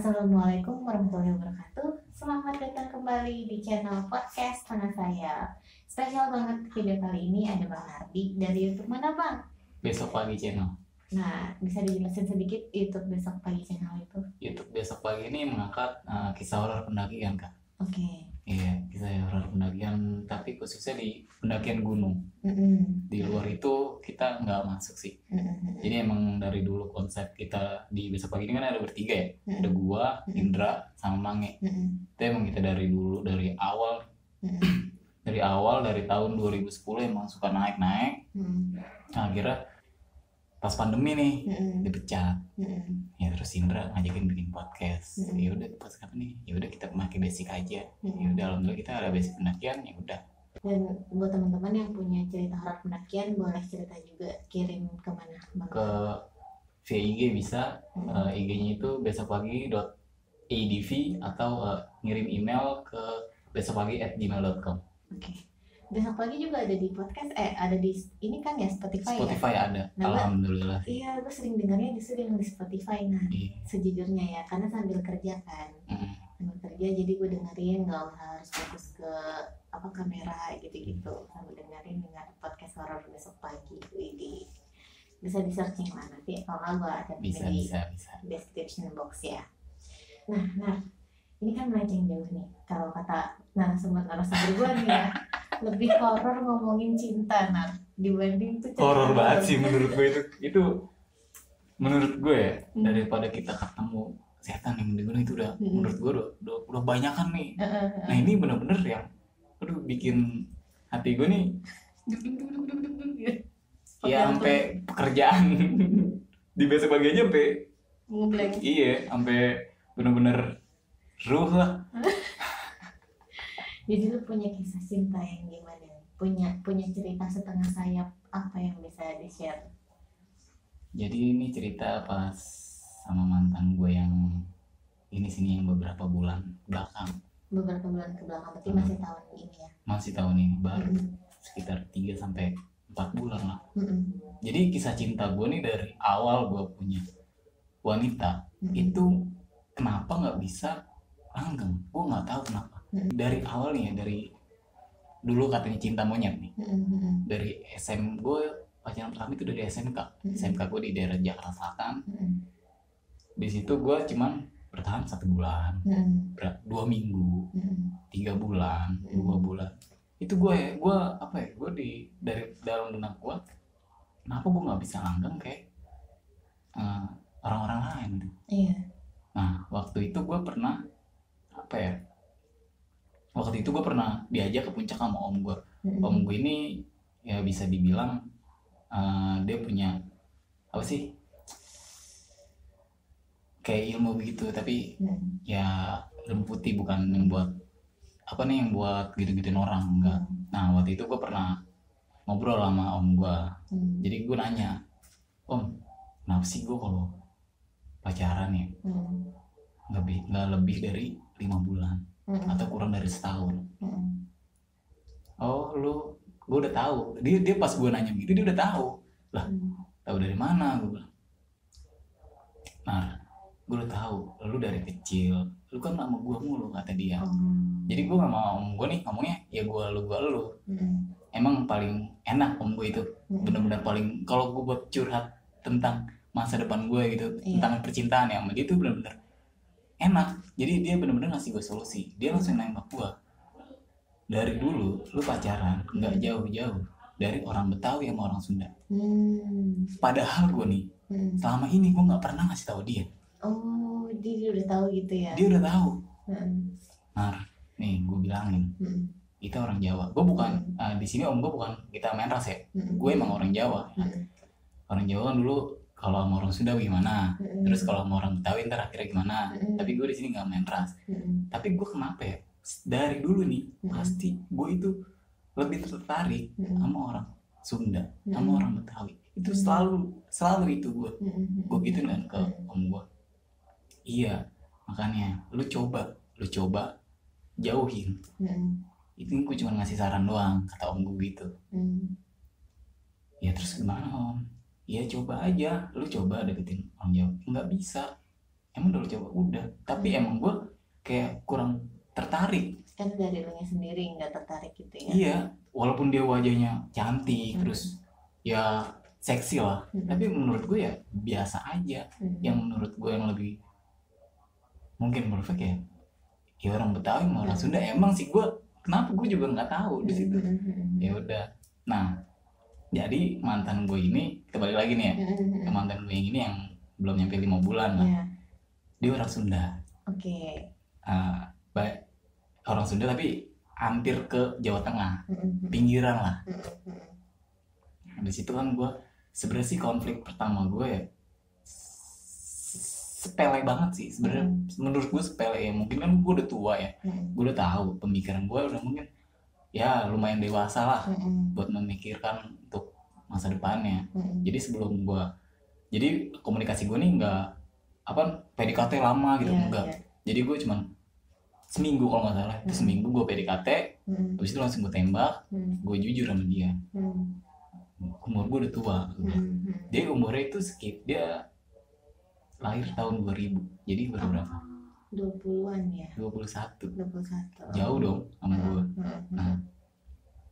Assalamualaikum warahmatullahi wabarakatuh. Selamat datang kembali di channel podcast Tanah Saya. Spesial banget video kali ini ada Bang Nardi dari YouTube mana Bang? Besok Pagi channel. Nah, bisa dijelasin sedikit YouTube Besok Pagi channel itu? YouTube Besok Pagi ini mengangkat kisah horor pendakian, Kak. Oke. Iya, kisah horor pendakian, tapi khususnya di pendakian gunung. Di luar itu kita nggak masuk sih. Jadi emang dari dulu konsep kita di Besok Pagi ini kan ada bertiga ya. Ada gua, Indra, sama Mange. Itu emang kita dari dulu, dari awal dari tahun 2010 emang suka naik-naik. Nah, akhirnya pas pandemi nih dipecat. Ya terus Indra ngajakin bikin podcast. Ya udah pas apa nih? Ya udah kita pakai basic aja. Ya udah alhamdulillah kita ada basic pendakian, ya udah. Dan buat teman-teman yang punya cerita horor pendakian boleh cerita juga, kirim kemana Bang? Ke VIG bisa. IG-nya itu besokpagi.adv atau ngirim email ke besokpagi@gmail.com. Oke. Besok Pagi juga ada di podcast, ada di ini kan ya Spotify ya? Ada. Nah, alhamdulillah. Iya, gue sering dengarnya justru yang di Spotify. Nah, sejujurnya ya, karena sambil kerja kan, sambil kerja jadi gue dengerin, nggak harus fokus ke kamera gitu-gitu, sambil dengerin dengan podcast horor Besok Pagi. Ini bisa di searching lah nanti, kalau nggak gue ada Bisa. description box ya. Nah, ini kan melenceng jauh nih. Kalau kata narasumber gue nih ya, lebih horor ngomongin cinta dibanding tuh horor banget sih menurut gue itu menurut gue ya, daripada kita ketemu setan yang di gunung itu udah menurut gue udah banyak kan nih. Nah ini bener-bener yang bikin hati gue nih ya sampai pekerjaan di Besok Pagi aja sampai ngeblank. Iya, sampai bener-bener ruh lah. Jadi lu punya kisah cinta yang gimana? Punya cerita setengah sayap apa yang bisa di-share? Jadi ini cerita pas sama mantan gue yang sini yang beberapa bulan belakang. Beberapa bulan ke belakang, berarti masih tahun ini ya? Masih tahun ini, baru sekitar 3-4 bulan lah. Jadi kisah cinta gue nih dari awal gue punya wanita itu kenapa nggak bisa langgeng? Gue nggak tahu kenapa. Dari awal nih ya, dari dulu katanya cinta monyet nih. Dari SM gue pacaran pertama itu dari SMK gue di daerah Jakarta Selatan. Di situ gue cuman bertahan 1 bulan, 2 minggu, 3 bulan, 2 bulan. Itu gue dari dalam benak gue, kenapa gue nggak bisa langgeng kayak orang-orang lain tuh. Iya. Nah waktu itu gue pernah diajak ke puncak sama om gue. Om gue ini ya bisa dibilang dia punya kayak ilmu begitu, tapi ya ilmu putih, bukan yang buat yang buat gitu-gituin orang, enggak. Nah waktu itu gue pernah ngobrol sama om gue. Jadi gue nanya, om kenapa sih gue kalau pacaran ya nggak lebih dari 5 bulan atau kurang dari setahun. Oh gue udah tahu. Dia pas gue nanya gitu dia udah tahu lah. Tahu dari mana? Gue bilang, nah gue udah tahu lu dari kecil lu kan sama gue mulu, kata dia. Jadi gue nggak mau om gue nih ngomongnya ya gue lu. Emang paling enak om gue itu, benar-benar paling, kalau gue buat curhat tentang masa depan gue gitu, tentang percintaan ya, sama dia tuh benar-benar enak. Jadi dia benar-benar ngasih gue solusi. Dia langsung nembak gue, dari dulu lu pacaran nggak jauh-jauh dari orang Betawi sama orang Sunda. Padahal gue nih selama ini gue nggak pernah ngasih tahu dia. Oh, dia udah tahu gitu ya? Dia udah tahu. Nah nih gue bilangin, kita orang Jawa. Gue bukan di sini om gue bukan kita main ras ya. Gue emang orang Jawa. Orang Jawa kan dulu kalau sama orang Sunda gimana, terus kalau sama orang Betawi ntar akhirnya gimana. Tapi gue di sini nggak main ras. Tapi gue kenapa ya? Dari dulu nih pasti gue itu lebih tertarik sama orang Sunda, sama orang Betawi. Itu selalu itu gue gituin kan ke om gue. Iya, makanya lu coba jauhin. Itu gue cuma ngasih saran doang, kata om gue gitu. Ya terus gimana om? Ya coba aja, lu coba deketin orang Jawa. Nggak bisa, emang udah lu coba? Udah, tapi emang gue kayak kurang tertarik. Kan dari lu sendiri nggak tertarik gitu ya? Iya, walaupun dia wajahnya cantik, terus ya seksi lah, tapi menurut gue ya biasa aja. Yang menurut gue yang lebih mungkin perfect ya orang Betawi sama orang Sunda. Emang sih gue kenapa gue juga nggak tahu di situ. Ya udah, nah jadi mantan gue ini, kembali lagi nih ya, ke mantan gue yang ini yang belum nyampe 5 bulan lah. Dia orang Sunda. Oke. Orang Sunda tapi hampir ke Jawa Tengah, pinggiran lah. Di situ kan gue sebenarnya sih konflik pertama gue ya sepele banget sih sebenarnya. Menurut gue sepele ya, mungkin kan gue udah tua ya, gue udah tahu pemikiran gue udah mungkin ya lumayan dewasa lah buat memikirkan untuk masa depannya. Jadi sebelum gue, jadi komunikasi gue nih nggak PDKT lama gitu, enggak. Jadi gue cuman seminggu kalau nggak salah, itu seminggu gue PDKT, habis itu langsung gue tembak. Gue jujur sama dia, umur gue udah tua. Dia umurnya itu dia lahir tahun 2000, jadi baru berapa? 20-an ya? 21. 21. Jauh dong sama gue. Nah,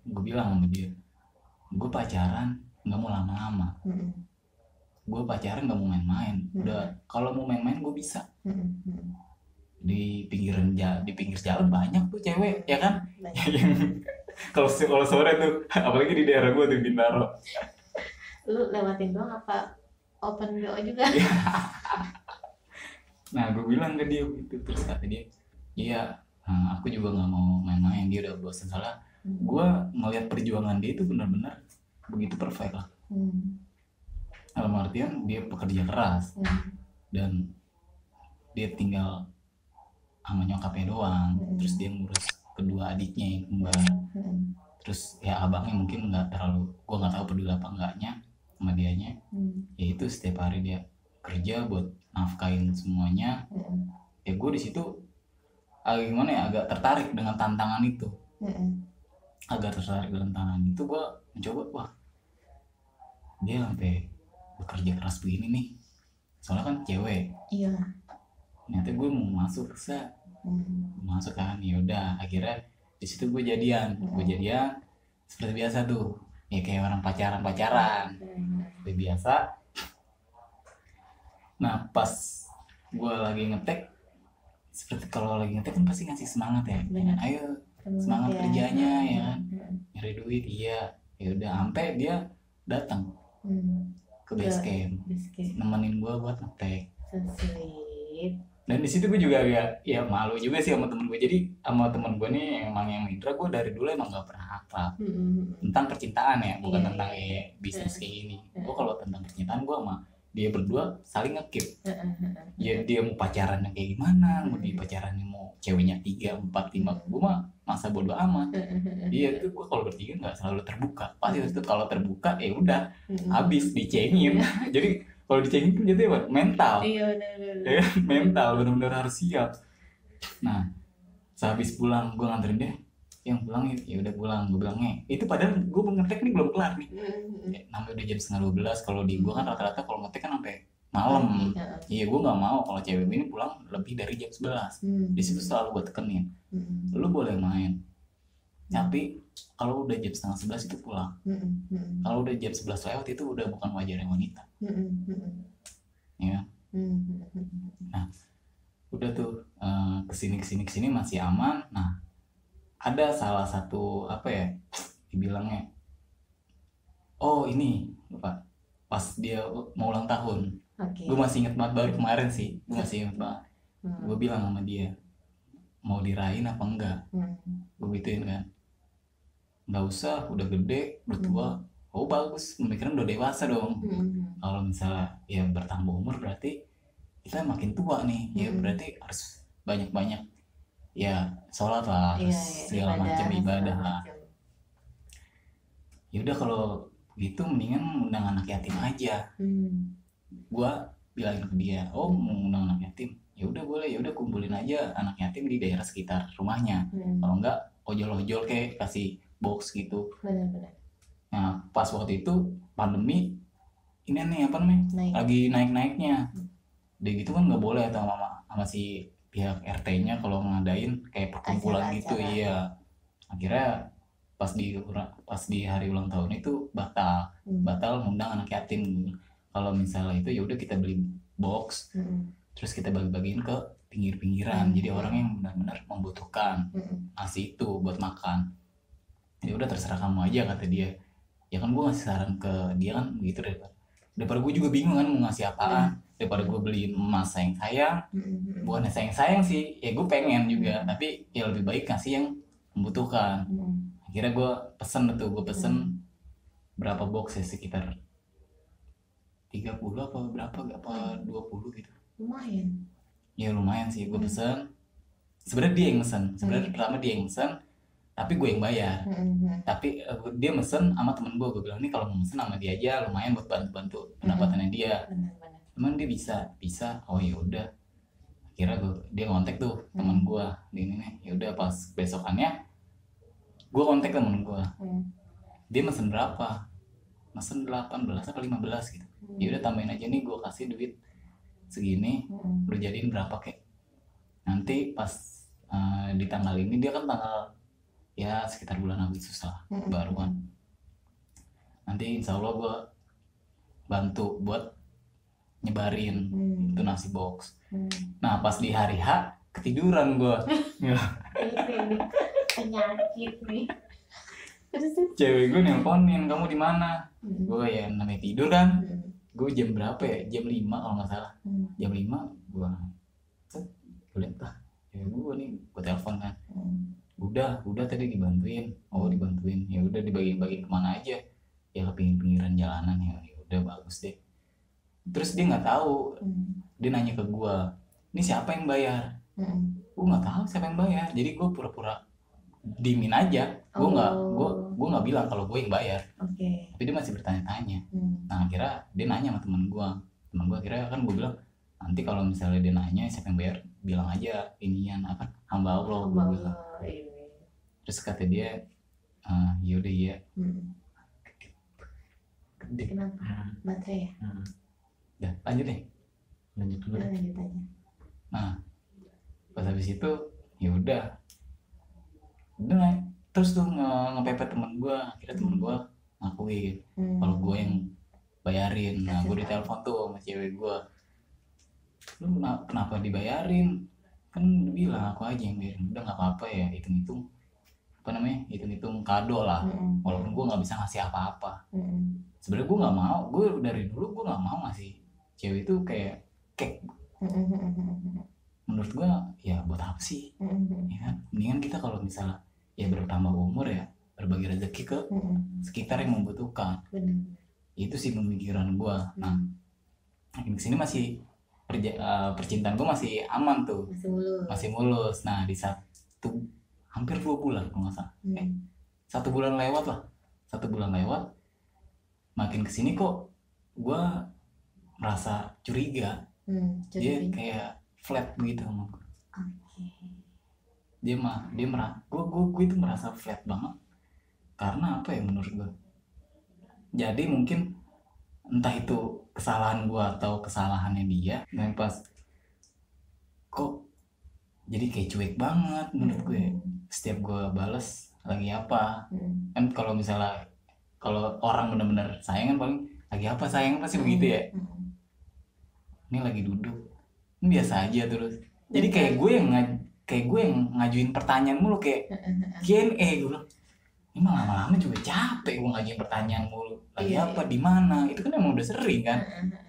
gue bilang sama dia, gue pacaran nggak mau lama-lama. Gue pacaran nggak mau main-main. Udah, kalau mau main-main gue bisa. Di pinggir jalan banyak tuh cewek, ya kan? Kalau sore tuh, apalagi di daerah gue tuh Bintaro. Lu lewatin doang apa open BO juga? Nah, gue bilang ke dia gitu, terus kata dia, iya, aku juga nggak mau main-main. Dia udah bosan, soalnya gue ngeliat perjuangan dia itu benar-benar begitu perfect lah. Dalam artian dia pekerja keras dan dia tinggal sama nyokapnya doang, terus dia ngurus kedua adiknya yang kembar. Terus ya abangnya mungkin nggak terlalu, gue nggak tahu peduli apa enggaknya sama dianya. Ya itu setiap hari dia kerja buat nafkain semuanya. Ya gue di situ gimana ya, agak tertarik dengan tantangan itu. Gue mencoba, wah dia sampai bekerja keras begini nih, soalnya kan cewek. Iya. Ternyata gue mau masuk masuk kan. Ya udah, akhirnya di situ gue jadian seperti biasa tuh ya, kayak orang pacaran seperti biasa. Nah, pas gue lagi ngetek, seperti kalau lagi ngetek kan pasti ngasih semangat ya. Ayo semangat kerjanya ya, nyari duit. Iya, ya udah, sampai dia datang ke base camp, nemenin gue buat ngetek. Sweet. Dan di situ gue juga agak ya malu juga sih sama temen gue. Jadi sama temen gue nih emang yang Indra, gue dari dulu emang gak pernah akrab tentang percintaan ya, bukan tentang bisnis kayak gini. Gue kalau tentang percintaan, gue sama dia berdua saling nge-keep. Ya dia mau pacarannya kayak gimana, mau di pacarannya mau ceweknya 3, 4, 5, gue mah masa bodo amat. Dia tuh gue kalau bertiga nggak selalu terbuka, pasti itu kalau terbuka ya udah habis dicengin. Jadi kalau dicengin kan jadi apa? Mental. Iya, ya, mental benar-benar harus siap. Nah, sehabis pulang gue nganterin dia, yang pulang ya udah pulang. Gue bilangnya itu padahal gue ngetek nih belum kelar nih. Namanya udah jam 11:30. Kalau di gue kan rata-rata kalau ngetek kan sampai malam. Iya, gue nggak mau kalau cewek ini pulang lebih dari jam 11. Di situ selalu gue tekenin, lu boleh main, tapi kalau udah jam 10:30 itu pulang. Kalau udah jam 11 lewat itu udah bukan wajarnya wanita. Ya. Nah, udah tuh kesini masih aman. Nah, ada salah satu dibilangnya, oh ini lupa, pas dia mau ulang tahun. Gue masih inget banget, baru kemarin sih, gue masih inget banget. Gue bilang sama dia, mau dirayain apa enggak? Gue gituin kan, nggak usah, udah gede, udah tua. Oh bagus, pemikiran udah dewasa dong. Kalau misalnya ya bertambah umur berarti kita makin tua nih. Ya berarti harus banyak-banyak ya sholat lah, segala macam ibadah lah. Ya udah kalau gitu mendingan undang anak yatim aja. Gua bilangin ke dia, oh mau undang anak yatim, ya udah boleh, ya udah kumpulin aja anak yatim di daerah sekitar rumahnya. Kalau enggak ojol-ojol kayak kasih box gitu. Benar-benar. Nah pas waktu itu pandemi ini nih lagi naik-naiknya, udah gitu kan nggak boleh atau sama si pihak RT-nya kalau ngadain kayak perkumpulan gitu. Iya, akhirnya pas di hari ulang tahun itu batal ngundang anak yatim. Kalau misalnya itu ya udah kita beli box, terus kita bagi-bagiin ke pinggir-pinggiran, jadi orang yang benar-benar membutuhkan ngasih itu buat makan. Ya udah terserah kamu aja, kata dia. Ya kan gue ngasih saran ke dia kan gitu, daripada gue juga bingung kan mau ngasih apaan, daripada gue beliin emas sayang bukannya sayang sih, ya gue pengen juga, tapi ya lebih baik ngasih yang membutuhkan. Akhirnya gue pesen berapa box ya, sekitar 30 apa berapa, apa 20 gitu. Lumayan. Ya lumayan sih, gue pesen. Sebenarnya dia yang mesen, pertama dia yang mesen, tapi gue yang bayar. Tapi dia mesen sama temen gue bilang nih kalau mau mesen sama dia aja, lumayan buat bantu pendapatannya dia. Emang dia bisa, oh ya udah. Akhirnya dia kontak tuh temen gue, ini nih, ya udah pas besokannya gue kontak temen gue, dia mesen berapa, mesen 18 atau 15 gitu. Ya udah tambahin aja nih, gue kasih duit segini, lu jadiin berapa kek. Nanti pas di tanggal ini, dia kan tanggal ya sekitar bulan Agustus lah baruan. Nanti insya Allah gue bantu buat nyebarin itu nasi box. Nah pas di hari H ketiduran gue. Ini penyakit nih. Cewek gue nelponin, kamu di mana? Gue ya namanya tidur kan. Gue jam berapa ya? Jam 5 kalau nggak salah. Jam 5 gue lihat lah. Cewek gue nih, gue telepon kan. Udah tadi dibantuin. Oh dibantuin. Ya udah dibagi-bagi kemana aja? Ya ke pinggiran jalanan ya. Udah bagus deh. Terus dia nggak tahu. Dia nanya ke gue, ini siapa yang bayar? Gue nggak tahu siapa yang bayar. Jadi gue pura-pura dimin aja. Gue nggak bilang kalau gue yang bayar. Tapi dia masih bertanya-tanya. Nah akhirnya dia nanya sama teman gue akhirnya kan gue bilang, nanti kalau misalnya dia nanya siapa yang bayar, bilang aja inian apa, hamba Allah. Gue bilang. Terus kata dia, yaudah ya. Kenapa? Baterai ya? Udah lanjut deh. Lanjut dulu. Lanjut aja. Nah pas habis itu ya udah terus tuh ngepepet temen gue. Akhirnya temen gue ngakuin kalau gue yang bayarin. Nah gue ditelepon tuh sama cewek gue, lu kenapa dibayarin, kan bilang aku aja yang bayarin. Udah nggak apa-apa ya, hitung-hitung kado lah, walaupun gue nggak bisa ngasih apa-apa. Sebenarnya gue nggak mau, gue dari dulu gue nggak mau ngasih cewek itu kayak cake. Menurut gue ya buat apa sih, ya kan? Mendingan kita kalau misalnya ya bertambah umur ya berbagi rezeki ke sekitar yang membutuhkan. Itu sih pemikiran gue. Nah di sini masih percintaan gue masih aman tuh, masih mulus. Nah di hampir 2 bulan kalau nggak salah, 1 bulan lewat, makin kesini kok gue merasa curiga. Dia kayak flat gitu sama gue. Dia gue itu merasa flat banget. Karena apa ya menurut gue? Jadi mungkin entah itu kesalahan gue atau kesalahannya dia. Dan pas kok jadi kayak cuek banget menurut gue. Setiap gue bales lagi apa, kan kalau misalnya kalau orang benar-benar sayang kan paling lagi apa sayang pasti begitu ya. Ini lagi duduk, ini biasa aja terus. Jadi kayak gue yang ngajuin pertanyaan mulu, kayak Q&A. Gue bilang ini mah lama-lama juga capek gue ngajuin pertanyaan mulu. Lagi apa, di mana, itu kan emang udah sering kan.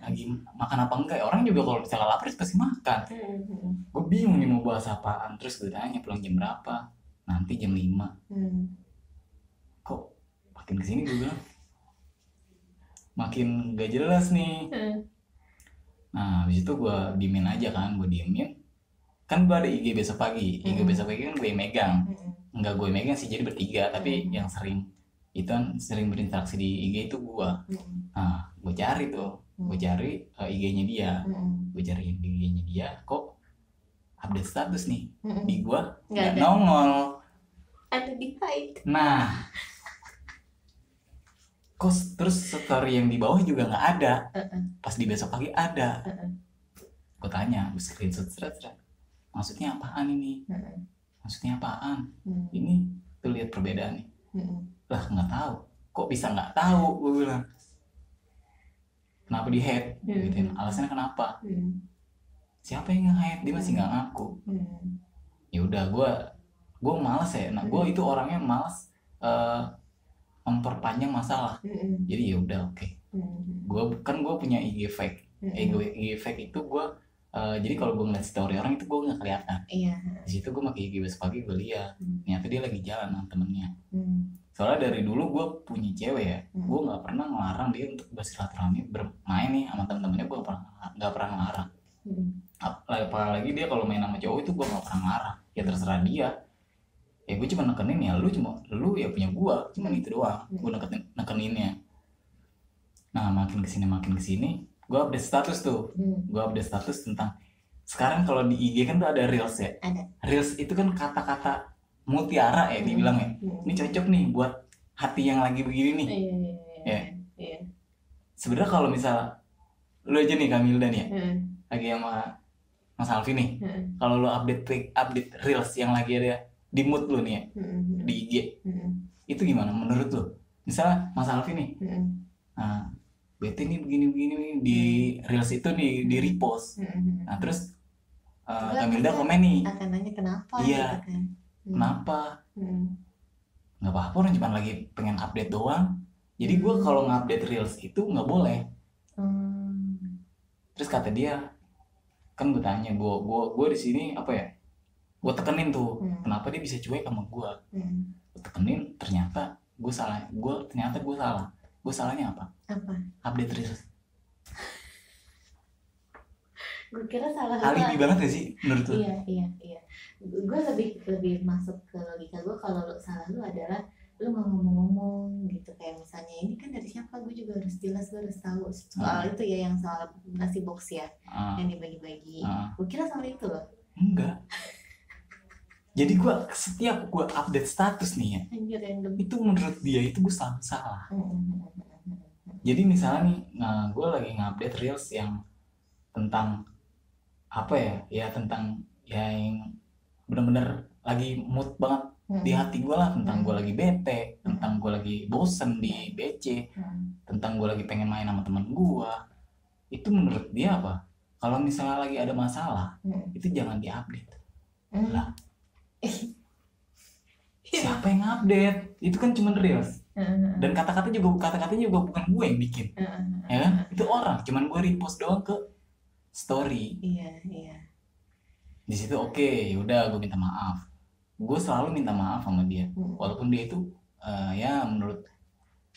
Lagi makan apa enggak, orang juga kalau misalnya lapar pasti makan. Gue bingung nih mau bahas apaan. Terus gue tanya pulang jam berapa, nanti jam 5. Kok makin kesini gue bilang makin gak jelas nih. Nah habis itu gue diemin aja kan, kan gue ada IG besok pagi. IG besok pagi kan gue yang megang. Enggak gue megang sih, jadi bertiga. Tapi yang sering berinteraksi di IG itu gue. Nah gue cari IG-nya dia. Gue cari IG-nya dia, kok update status nih di gue nggak nongol, ada di hide. Nah kok terus story yang di bawah juga nggak ada. Pas di besok pagi ada. gue tanya, gue screenshot, maksudnya apaan ini? Maksudnya apaan? Ini tuh lihat perbedaannya. Lah nggak tahu, kok bisa nggak tahu? Gue bilang, kenapa di hate? Gitu. Alasannya kenapa? Siapa yang nge-hate? Dia masih nggak ngaku. Ya udah, gue malas ya. Nah gue itu orangnya malas memperpanjang masalah. Jadi ya udah, oke. Gue punya IG fake. IG fake itu gue jadi kalau gue ngeliat story orang itu gue nggak kelihatan. Di situ gue pakai IG besok pagi, gue lihat ternyata dia lagi jalan sama temennya. Soalnya dari dulu gue punya cewek ya, gue nggak pernah ngelarang dia untuk bersilaturahmi bermain nih sama temen-temennya. Gue nggak pernah ngelarang. Apalagi dia kalau main sama cowok itu gue nggak pernah ngelarang. Ya terserah dia. Ya gue cuma nekenin ya, lu ya punya gue, cuma itu doang. Gue nekeninnya. Nah makin kesini gue update status tuh. Gue update status tentang sekarang kalau di IG kan tuh ada reels ya. Reels itu kan kata-kata mutiara ya dibilang ya. Ini cocok nih buat hati yang lagi begini nih. Ya. Sebenarnya kalau misal lu aja nih Kamilda nih ya, lagi sama Mas Alfi nih. Kalau lu update reels yang lagi ada di mood lu nih ya, di IG, itu gimana menurut lu? Misalnya Mas Alfi nih, nah bete nih begini di reels itu di repost. Nah terus Kamilda komen nih. Akan nanya kenapa? Iya. Gitu kan. Kenapa? Nggak apa-apa, orang cuma lagi pengen update doang. Jadi gue kalau ngupdate reels itu nggak boleh. Terus kata dia, kan gue tanya, gue di sini apa ya? Gue tekenin tuh, kenapa dia bisa cuek sama gue? Gue tekenin, ternyata gue salah. Gue salahnya apa? Update reels. Gue kira salah alibi banget ya sih menurut lu? Iya. Gue lebih masuk ke logika gue, kalau salah lu adalah lu mau ngomong gitu, kayak misalnya ini kan dari siapa, gue juga harus jelas, gue harus tahu soal itu ya, yang soal nasi box ya, yang dibagi-bagi. Gue kira soal itu loh. Enggak. Jadi setiap gue update status nih ya, itu menurut dia itu gue salah. Jadi misalnya nih, gue lagi ngupdate reels yang tentang apa ya tentang yang bener-bener lagi mood banget di hati gue lah, tentang gue lagi bete, tentang gue lagi bosen di BC, tentang gue lagi pengen main sama temen gue. Itu menurut dia apa? Kalau misalnya lagi ada masalah, itu jangan diupdate. Lah, siapa yang update? Itu kan cuma reels. Dan kata-katanya juga bukan gue yang bikin. Ya kan? Itu orang, cuman gue repost doang ke story. Iya. Di situ oke, yaudah gue minta maaf. Gue selalu minta maaf sama dia. Walaupun dia itu ya menurut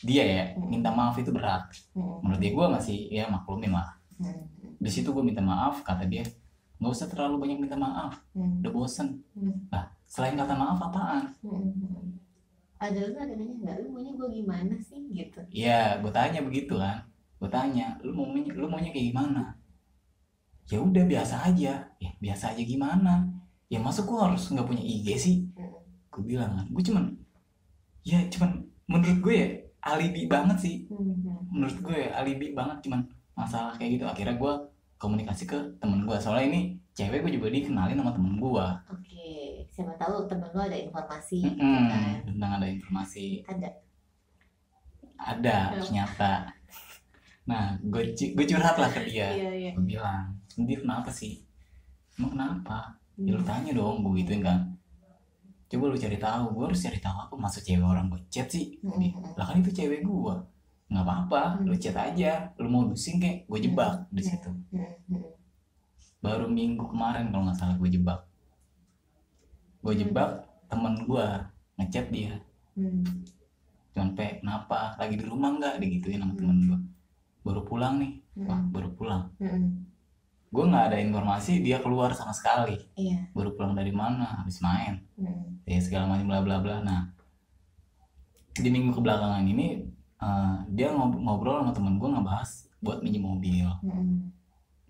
dia ya, minta maaf itu berat. Menurut dia gue masih ya maklumin lah. Di situ gue minta maaf, kata dia, nggak usah terlalu banyak minta maaf, udah bosen. Nah, selain kata maaf apaan? Ada nanya nggak, lu maunya gue gimana sih gitu? Iya, gue tanya begitu kan. Gue tanya, lu maunya kayak gimana? Ya udah biasa aja. Ya biasa aja gimana? Ya masa gue harus nggak punya IG sih? Gue bilang kan, gue cuman menurut gue ya alibi banget sih. Menurut gue ya alibi banget, cuman masalah kayak gitu. Akhirnya gue komunikasi ke temen gue. Soalnya ini cewek gue juga dikenalin sama temen gue. Oke, siapa tahu temen lo ada informasi kan? Tentang ada informasi. Ada ternyata. Nah, gue curhat lah ke dia. Iya. Gue bilang, dia kenapa sih? Emang kenapa? Ya lu tanya dong, gue gituin kan. Coba lu cari tahu. Gue harus cari tahu apa maksud cewek orang gue chat sih? Lah kan itu cewek gue. Nggak apa-apa, lu chat aja. Lu mau dusing kayak gue jebak di situ. Baru minggu kemarin kalau nggak salah gue jebak. Temen gue ngechat dia. Cuman kenapa? Lagi di rumah nggak? Digituin sama temen gue. Baru pulang nih. Wah, baru pulang. Gue nggak ada informasi dia keluar sama sekali. Baru pulang dari mana? Habis main. Ya segala macam bla bla bla. Nah, di minggu kebelakangan ini dia ngobrol sama temen gue, ngebahas buat minjem mobil.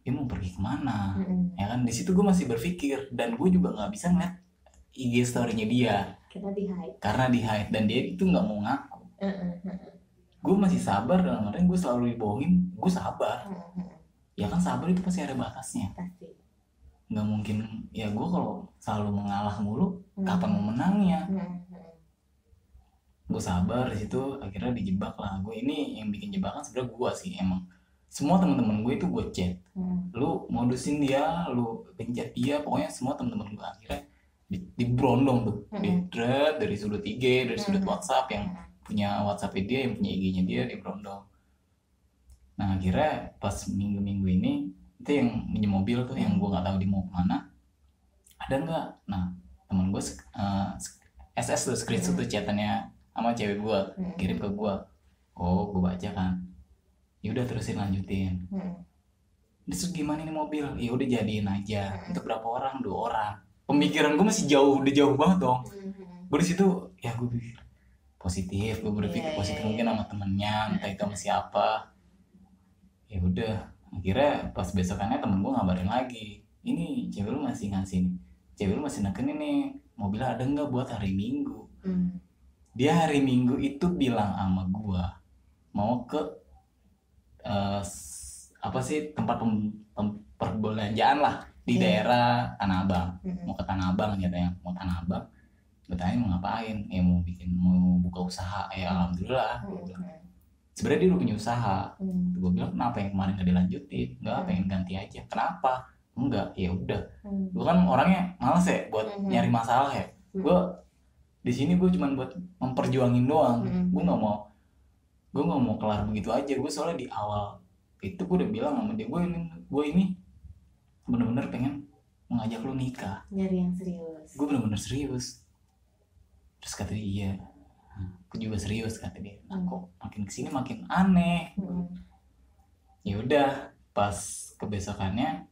Dia mau pergi kemana? Ya kan, di situ gue masih berpikir, dan gue juga nggak bisa ngeliat IG story-nya dia karena di hide dan dia itu nggak mau ngaku. Gue masih sabar, dalam artian gue selalu dibohongin, gue sabar. ya kan sabar itu pasti ada batasnya. Pasti. Nggak mungkin ya gue kalau selalu mengalah mulu, kapan mau menangnya? Gue sabar di situ, akhirnya dijebak lah. Gue ini yang bikin jebakan sebenarnya gue sih emang. Semua teman-teman gue itu gue chat, lu modusin dia, lu pencet dia, pokoknya semua teman-teman gue akhirnya diberondong tuh, di-thread dari sudut IG, dari sudut WhatsApp, yang punya WhatsApp dia, yang punya IG-nya dia, diberondong. Nah akhirnya pas minggu-minggu ini itu yang minjem mobil tuh, yang gue nggak tahu dia mau kemana, ada nggak? Nah teman gue SS tuh, screenshot tuh chatannya sama cewek gue, kirim ke gue. Oh gue baca kan, yaudah terusin lanjutin. Terus gimana nih mobil? Ya udah jadiin aja. Untuk berapa orang? 2 orang. Pemikiran gue masih jauh, udah jauh banget dong. Gue di situ ya gue pikir positif, gue berpikir positif mungkin sama temennya, entah itu sama siapa. Ya udah, akhirnya pas besokannya temen gue ngabarin lagi, ini cewek lu masih ngasih nih, cewek lu masih neken ini mobilnya ada nggak buat hari Minggu. Dia hari Minggu itu bilang sama gue mau ke apa sih, tempat perbelanjaan lah di daerah Tanah Abang. Mau ke Tanah Abang katanya, mau Tanah Abang. Gue tanya mau ngapain? Ya mau buka usaha. Ya alhamdulillah. Sebenarnya dia udah punya usaha. Gue bilang kenapa yang kemarin gak dilanjutin? Enggak, pengen ganti aja. Kenapa? Enggak, ya udah. Gue kan orangnya malas ya buat nyari masalah ya. Gue di sini gue cuma buat memperjuangin doang. Gue nggak mau kelar begitu aja. Gue soalnya di awal itu gue udah bilang sama dia, gue ini bener-bener pengen mengajak lu nikah. Nyari yang serius. Gue bener-bener serius. Terus kata dia, iya, aku juga serius kata dia. Nah, kok makin kesini makin aneh. Ya udah, pas kebesokannya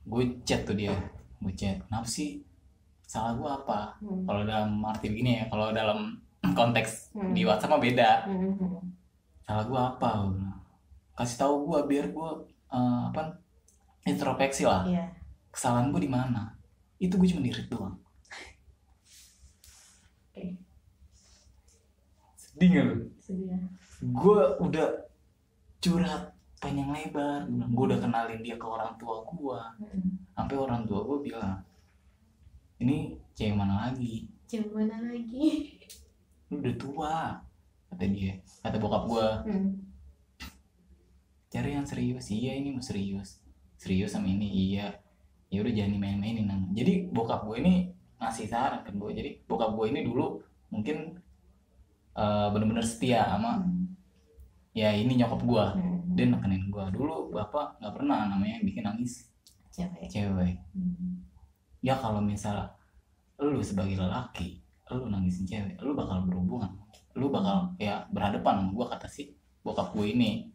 gue chat tuh dia, gue chat, kenapa sih? Salah gue apa? Kalau dalam arti begini ya, kalau dalam konteks di WhatsApp mah beda. Salah gue apa? Kasih tahu gue biar gue introspeksi lah. Kesalahan gue di mana? Itu gue cuma di-read doang. Sedih nggak lu? Sedih. Gue udah curhat panjang lebar, gue udah kenalin dia ke orang tua gue, sampai orang tua gue bilang, ini cewek mana lagi? Cewek mana lagi? Lu udah tua, kata dia, kata bokap gue. Cari yang serius. Iya ini mau serius sama ini. Iya, ya udah jangan dimain-mainin. Jadi bokap gue ini ngasih saran ke gue. Jadi bokap gue ini dulu mungkin benar-benar setia sama ya ini nyokap gue. Dia nekenin gue. Dulu bapak nggak pernah namanya bikin nangis cewek. Ya kalau misalnya lu sebagai lelaki, lu nangisin cewek, lu bakal berhubungan, lu bakal ya berhadapan sama gue, kata si bokap gue ini.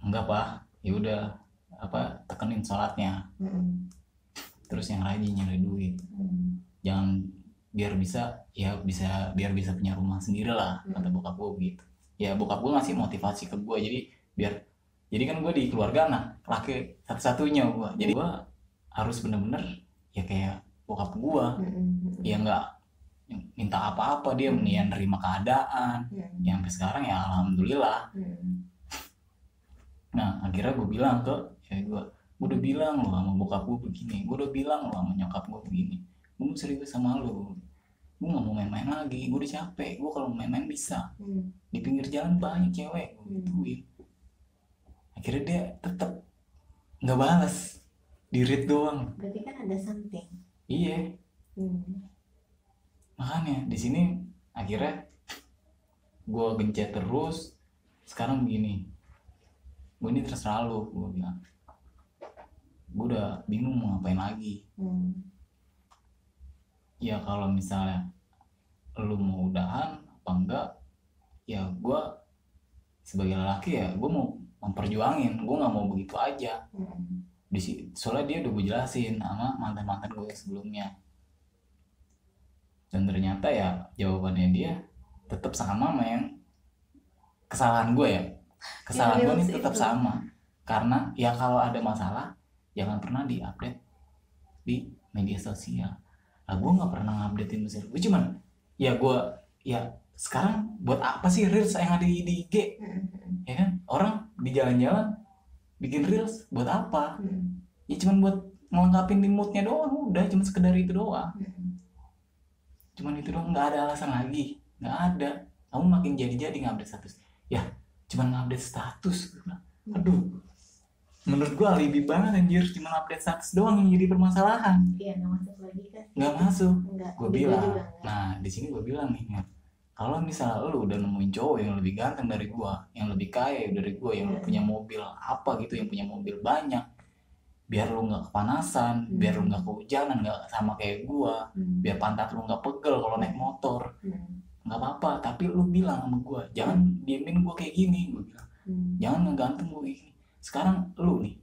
Enggak pak, ya udah tekenin sholatnya, terus yang rajin nyari duit, jangan biar bisa punya rumah sendiri lah, kata bokap gue begitu. Ya bokap gue ngasih motivasi ke gue, jadi kan gue di keluarga anak laki satu-satunya gue, jadi gue harus bener-bener ya kayak bokap gue, ya nggak minta apa-apa, dia nerima keadaan, yang sampai sekarang ya alhamdulillah. Nah akhirnya gue bilang ke gue udah bilang lo sama bokap gue begini, gue udah bilang lo sama nyokap gue begini, gue serius sama lo, gue nggak mau main-main lagi, gue udah capek, gue kalau main-main bisa, di pinggir jalan banyak cewek, gue gituin. Akhirnya dia tetap nggak balas, di-read doang. Berarti kan ada something. Iya. Makanya di sini akhirnya gue gencet terus. Sekarang begini, gue ini terserah lo, gue bilang, gue udah bingung mau ngapain lagi. Ya kalau misalnya lo mau udahan apa enggak, ya gue sebagai lelaki ya gue mau memperjuangin, gue nggak mau begitu aja. Soalnya dia udah gue jelasin sama mantan gue sebelumnya, dan ternyata ya jawabannya dia tetap sama yang kesalahan gue ya. Kesalahan gue ini tetap sama, karena ya kalau ada masalah jangan pernah di-update di media sosial. Nah gue nggak pernah ngupdatein mesin, gue cuman ya sekarang buat apa sih reels yang ada di IG, ya kan? Orang di jalan-jalan bikin reels buat apa? Ya cuman buat ngelengkapin di moodnya doang, udah cuma sekedar itu doang. Cuman itu doang, nggak ada alasan lagi, nggak ada. Kamu makin jadi ngupdate status, ya cuman ngupdate status. Aduh, menurut gua alibi banget anjir, cuma update status doang yang jadi permasalahan. Iya, nggak masuk lagi kan? Nggak masuk. Gue bilang, nah di sini gue bilang nih, kalau misalnya lu udah nemuin cowok yang lebih ganteng dari gua, yang lebih kaya dari gua, yang punya mobil apa gitu, yang punya mobil banyak, biar lu nggak kepanasan, biar lu nggak kehujanan, nggak sama kayak gua, biar pantat lu nggak pegel kalau naik motor, nggak apa-apa. Tapi lu bilang sama gua, jangan diemin gua kayak gini, gua bilang, jangan ngeganteng gua kayak gini. Sekarang lu nih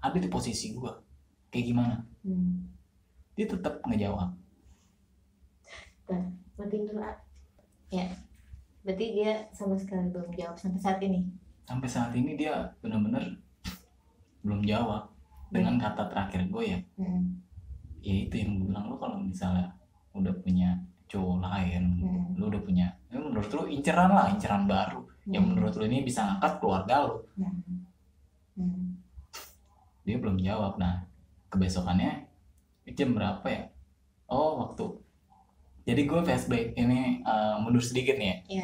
ada di posisi gua, kayak gimana? Dia tetap ngejawab. Matiin dulu. Ya, berarti dia sama sekali belum jawab sampai saat ini. Sampai saat ini dia benar-benar belum jawab. Dengan kata terakhir gue ya, ya itu yang gue bilang, lu kalau misalnya udah punya cowok lain, lu udah punya, ya menurut lu inceran baru, yang menurut lu ini bisa ngangkat keluarga lu. Dia belum jawab. Nah, kebesokannya jam berapa ya? Oh, waktu. Jadi gue flashback ini, mundur sedikit nih ya.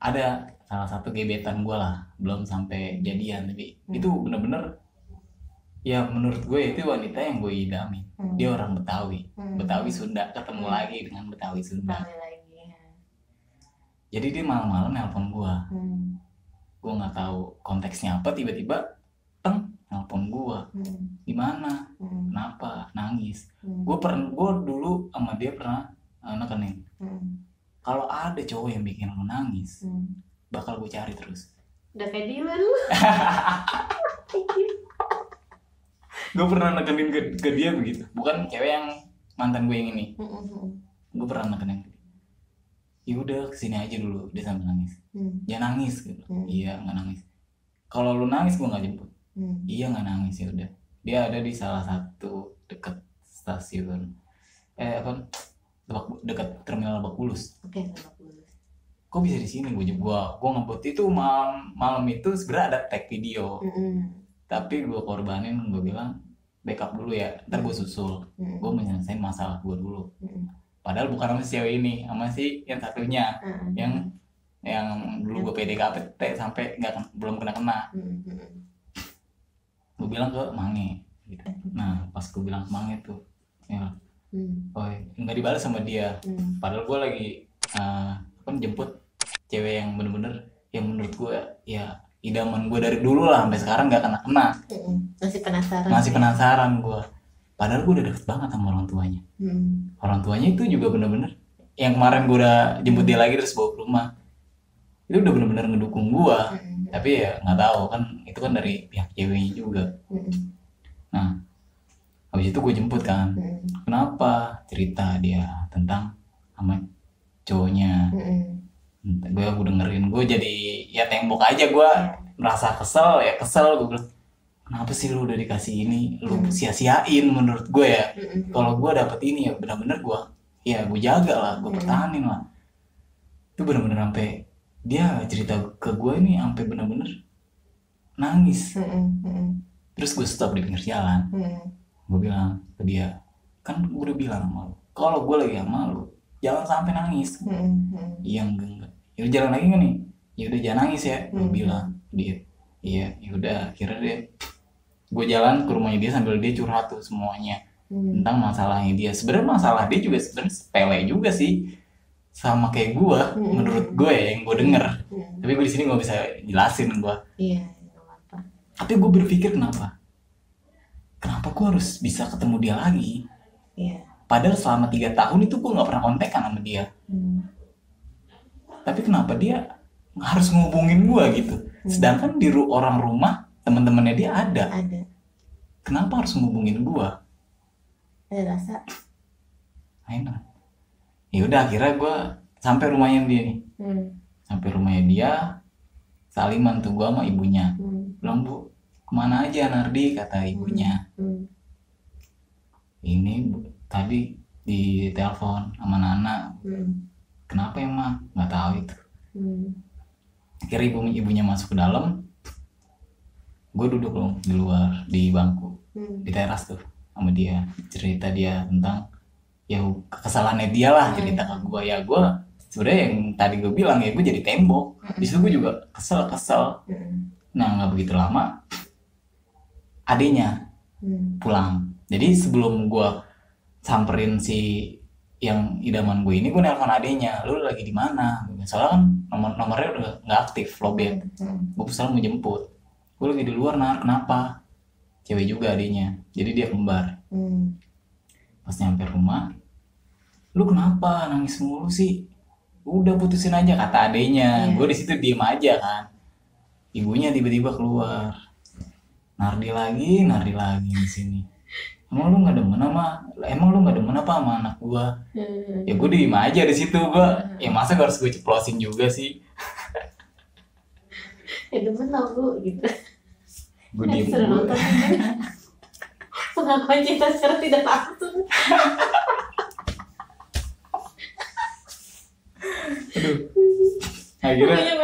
Ada salah satu gebetan gue lah, belum sampai jadian, tapi itu bener-bener ya menurut gue itu wanita yang gue idami. Dia orang Betawi, Betawi Sunda, ketemu lagi dengan Betawi Sunda. Jadi dia malam-malam nelpon gue. Gue nggak tahu konteksnya apa, tiba-tiba nelpon gue. Gimana? Kenapa? Nangis. Gue dulu sama dia pernah nekenin. Kalau ada cowok yang bikin lu nangis, bakal gue cari terus. Udah kayak Dylan lu. Gue pernah nekenin ke dia begitu. Bukan cewek yang mantan gue yang ini. Gue pernah nekenin ke dia. Ya udah kesini aja dulu, dia sambil nangis. Jangan nangis gitu. Iya nggak nangis. Kalau lu nangis gue nggak jemput. Iya nggak nangis, ya udah. Dia ada di salah satu dekat stasiun. Dekat terminal Lebak Bulus. Oke, Lebak Bulus. Kok bisa di sini? Gue ngebut itu malam itu sebenarnya ada tag video. Tapi gue korbanin, gue bilang backup dulu ya, ntar gue susul. Gue menyelesaikan masalah gue dulu. Padahal bukan sama si cewek ini, sama si yang satunya, yang dulu gue PDKT sampai belum kena. Gue bilang ke Mange gitu. Nah pas gue bilang ke Mange tuh ya, nggak dibalas sama dia. Padahal gue lagi jemput cewek yang bener-bener yang menurut gue ya idaman gue dari dulu lah, sampai sekarang nggak kena. Masih penasaran gue. Padahal gue udah deket banget sama orang tuanya. Orang tuanya itu juga bener-bener yang kemarin gue udah jemput dia lagi terus bawa ke rumah, itu udah bener-bener ngedukung gue. Tapi ya nggak tahu kan, itu kan dari pihak ceweknya juga. Nah habis itu gue jemput kan. Kenapa? Cerita dia tentang sama cowoknya. Gue dengerin, gue jadi ya tembok aja. Gue merasa kesel. Gue bilang, kenapa sih lu udah dikasih ini, lu sia-siain menurut gue ya. Kalau gue dapet ini ya benar-benar gue jaga lah, gue pertahanin lah. Itu benar-benar sampai dia cerita ke gue ini sampai benar-benar nangis. Terus gue stop di pinggir jalan. Gue bilang ke dia, kan gue udah bilang sama lu, kalau gue lagi sama lu jangan sampai nangis. Iya enggak. Ya udah jalan lagi nggak nih? Ya udah jangan nangis ya. Gue bilang dia. Iya, ya udah. Akhirnya dia, gue jalan ke rumahnya dia sambil dia curhat tuh semuanya tentang masalahnya dia. Sebenarnya masalah dia juga sebenarnya sepele juga sih, sama kayak gue. Menurut gue ya, yang gue denger. Tapi gue di sini nggak bisa jelasin gue. Iya, nggak apa. Tapi gue berpikir kenapa gue harus bisa ketemu dia lagi? Iya. Padahal selama 3 tahun itu gue nggak pernah kontekan sama dia. Tapi kenapa dia harus ngehubungin gue gitu? Sedangkan di orang rumah teman-temannya dia ada. Kenapa harus ngehubungin gue? Ada rasa. Enak. Ya udah akhirnya gue sampai rumahnya dia nih. Sampai rumahnya dia, saliman tuh gue sama ibunya. Bilang, Bu, kemana aja Nardi, kata ibunya. Ini tadi di telepon sama Nana. Kenapa emang? Nggak tahu itu. Akhirnya ibunya masuk ke dalam. gue duduk loh di luar di bangku di teras tuh sama dia, cerita dia tentang ya kesalahannya dia lah, cerita ke gue. Ya gue sebenarnya yang tadi gue bilang ya, gue jadi tembok. Di situ gue juga kesel. Nah nggak begitu lama adenya pulang. Jadi sebelum gue samperin si yang idaman gue ini, gue nelfon adenya, lu lagi di mana? Soalnya kan nomornya udah nggak aktif, lowbat. Gue misalnya mau jemput, gue lagi di luar. Nah kenapa? Cewek juga adenya, jadi dia kembar. Pas nyampe rumah, lu kenapa nangis mulu sih? Udah putusin aja, kata adenya. Gue di situ diem aja kan. Ibunya tiba-tiba keluar, nardi lagi di sini. Emang lu nggak demen apa sama anak gue? Ya gue diem aja di situ. Gue ya masa harus gue ceplosin juga sih? Ya demen tau gue gitu. Gue diem. Pengakuan cinta secara tidak langsung. Aduh. Akhirnya